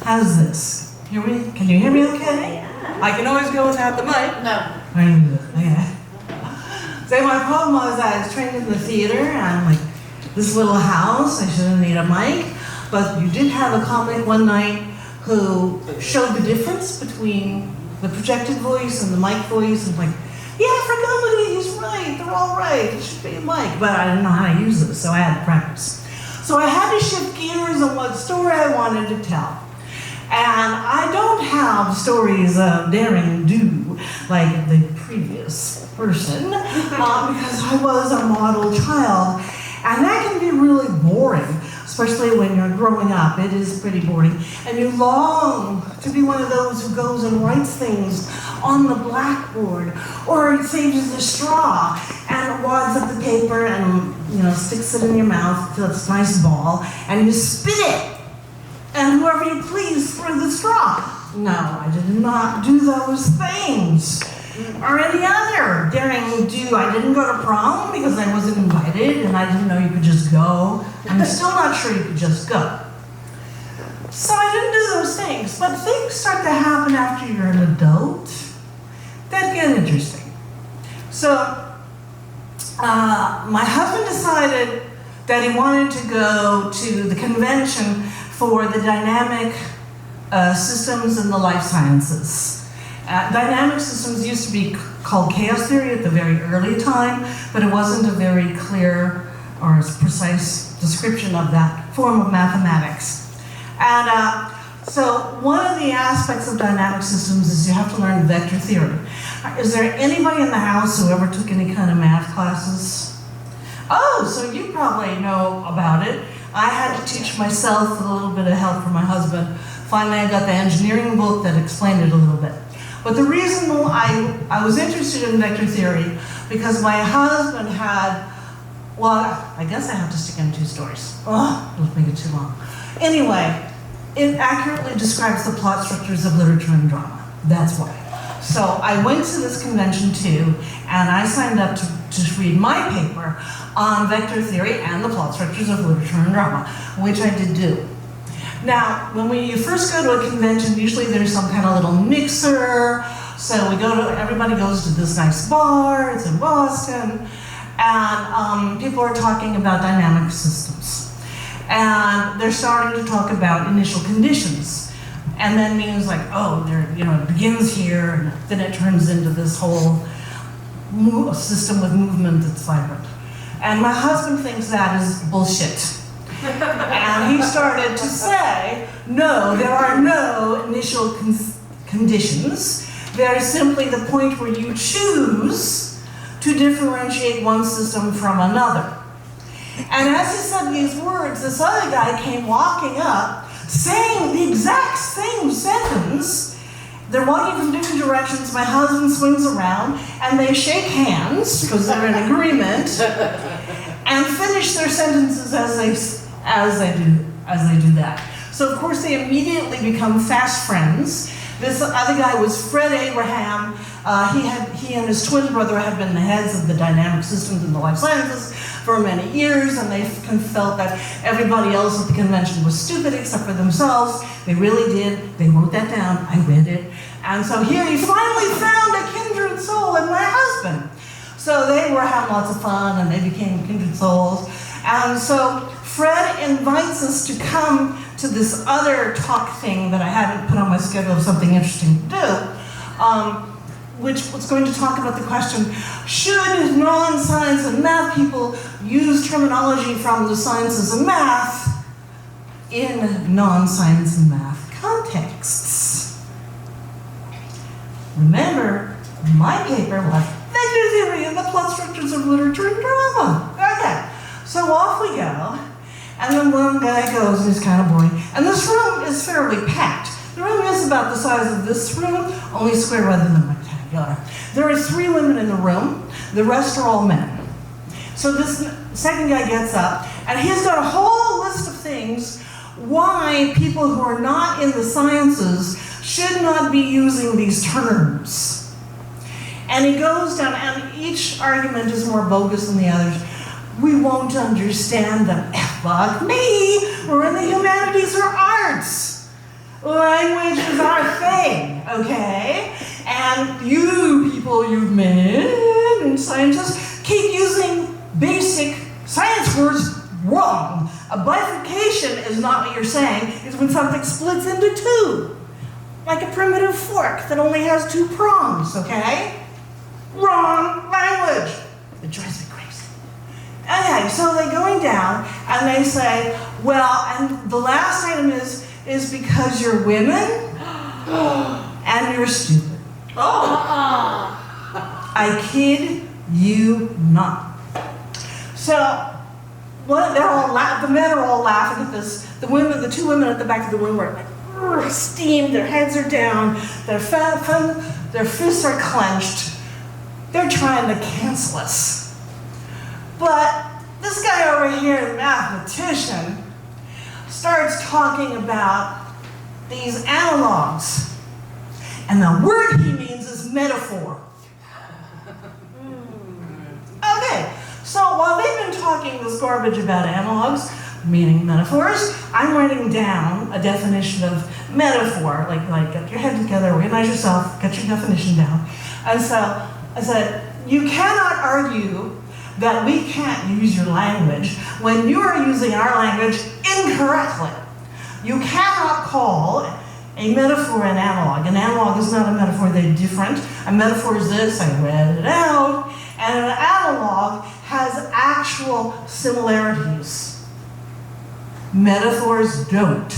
How's this? Can you hear me okay? Yeah. I can always go without the mic. No. Okay. So my problem was I was trained in the theater, and I'm like, this little house, I shouldn't need a mic. But you did have a comic one night who showed the difference between the projected voice and the mic voice, and like, yeah, for comedy, he's right, they're all right, it should be a mic. But I didn't know how to use it, so I had to practice. So I had to shift gears on what story I wanted to tell. And I don't have stories of daring do like the previous person, because I was a model child. And that can be really boring, especially when you're growing up. It is pretty boring. And you long to be one of those who goes and writes things on the blackboard, or saves the straw and wads up the paper and sticks it in your mouth till it's a nice ball, and you spit it. And whoever you please through the straw. No, I did not do those things. Or any other daring do. I didn't go to prom because I wasn't invited, and I didn't know you could just go. I'm still not sure you could just go. So I didn't do those things. But things start to happen after you're an adult that get interesting. So my husband decided that he wanted to go to the convention for the dynamic systems in the life sciences. Dynamic systems used to be called chaos theory at the very early time, but it wasn't a very clear or precise description of that form of mathematics. And so one of the aspects of dynamic systems is you have to learn vector theory. Is there anybody in the house who ever took any kind of math classes? Oh, so you probably know about it. I had to teach myself with a little bit of help from my husband. Finally, I got the engineering book that explained it a little bit. But the reason I was interested in vector theory, because my husband had, well, I guess I have to stick in two stories. Oh, let's make it too long. Anyway, it accurately describes the plot structures of literature and drama. That's why. So I went to this convention too, and I signed up to read my paper on vector theory and the plot structures of literature and drama, which I did do. Now, when you first go to a convention, usually there's some kind of little mixer. So everybody goes to this nice bar, it's in Boston, and people are talking about dynamic systems. And they're starting to talk about initial conditions. And then means like, oh, it begins here, and then it turns into this whole system with movement that's vibrant. And my husband thinks that is bullshit. And he started to say, no, there are no initial conditions. They're simply the point where you choose to differentiate one system from another. And as he said these words, this other guy came walking up, saying the exact same sentence. They're walking from different directions. My husband swings around, and they shake hands because they're in agreement, and finish their sentences as they do that. So of course they immediately become fast friends. This other guy was Fred Abraham. He and his twin brother had been the heads of the dynamic systems in the life sciences for many years, and they felt that everybody else at the convention was stupid except for themselves. They really did. They wrote that down. I read it. And so here he finally found a kindred soul in my husband. So they were having lots of fun, and they became kindred souls. And so Fred invites us to come to this other talk thing that I hadn't put on my schedule of something interesting to do, which was going to talk about the question, should non-science and math people use terminology from the sciences and math in non-science and math contexts? Remember, my paper was vector theory and the plot structures of literature and drama. Okay, so off we go. And then one guy goes, and he's kind of boring. And this room is fairly packed. The room is about the size of this room, only square rather than rectangular. There are 3 women in the room. The rest are all men. So this second guy gets up, and he's got a whole list of things why people who are not in the sciences should not be using these terms. And he goes down, and each argument is more bogus than the others. We won't understand them. Fuck me! We're in the humanities or arts. Or thing, okay? And you people, you men and scientists, keep using basic science words wrong. A bifurcation is not what you're saying. It's when something splits into two. Like a primitive fork that only has two prongs, okay? Wrong language. It drives me crazy. Okay, so they're going down and they say, well, and the last item is because you're women and you're stupid. I kid you not. So, they're all the men are all laughing at this. The two women at the back of the room are like, steamed, their heads are down, their fists are clenched. They're trying to cancel us. But this guy over here, the mathematician, starts talking about these analogs. And the word he means is metaphor. Okay, so while they've been talking this garbage about analogs, meaning metaphors, I'm writing down a definition of metaphor, like get your head together, organize yourself, get your definition down. And so I said, you cannot argue that we can't use your language when you are using our language incorrectly. You cannot call a metaphor an analog. An analog is not a metaphor, they're different. A metaphor is this, I read it out, and an analog has actual similarities. Metaphors don't.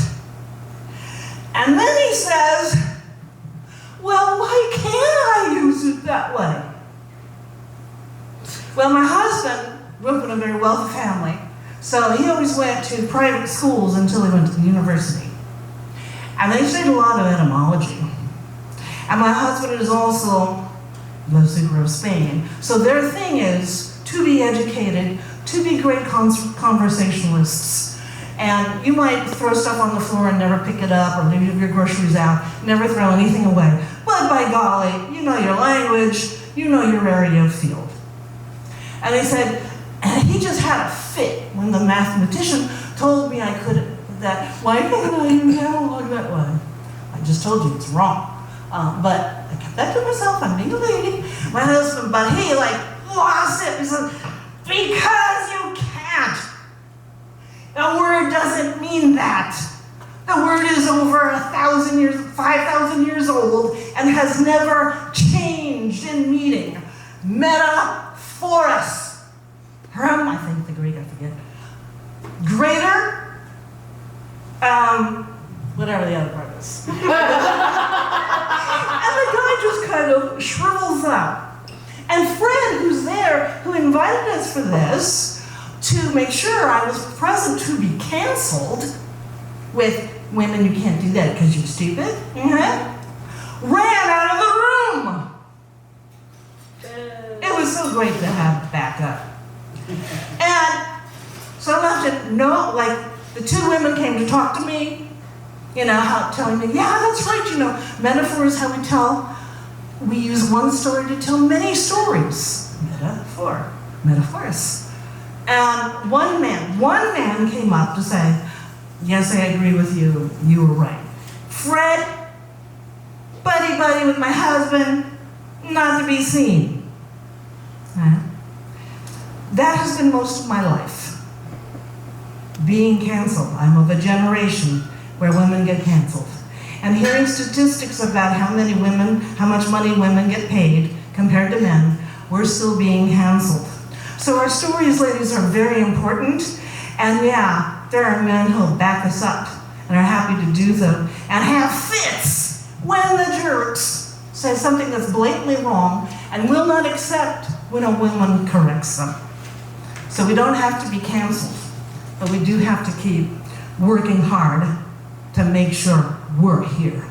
And then he says, well, why can't I use it that way? Well, my husband grew up in a very wealthy family, so he always went to private schools until he went to the university. And they studied a lot of etymology. And my husband is also Los of Spain. So their thing is to be educated, to be great conversationalists. And you might throw stuff on the floor and never pick it up, or leave your groceries out, never throw anything away. But by golly, you know your language, you know your area of field. And they said, and he just had a fit when the mathematician told me I couldn't, why can't I use analog that way? I just told you it's wrong. But I kept that to myself, I'm being a lady. My husband, but he lost it. He said, because you can't. The word doesn't mean that. The word is over 1,000 years, 5,000 years old and has never changed in meaning. Metaphorus. I think the Greek, I forget. Greater, whatever the other part is. And the guy just kind of shrivels up. And Fred, who's there, who invited us for this, to make sure I was present to be canceled with women, you can't do that because you're stupid, ran out of the room. It was so great to have backup. And so I left it, the two women came to talk to me, telling me, yeah, that's right, metaphor is how we tell. We use one story to tell many stories. Metaphor, metaphors. And one man came up to say, yes, I agree with you, you were right. Fred, buddy with my husband, not to be seen. That has been most of my life. Being canceled. I'm of a generation where women get canceled. And hearing statistics about how much money women get paid compared to men, we're still being canceled. So our stories, ladies, are very important. And yeah, there are men who'll back us up and are happy to do so and have fits when the jerks say something that's blatantly wrong and will not accept when a woman corrects them. So we don't have to be canceled, but we do have to keep working hard to make sure we're here.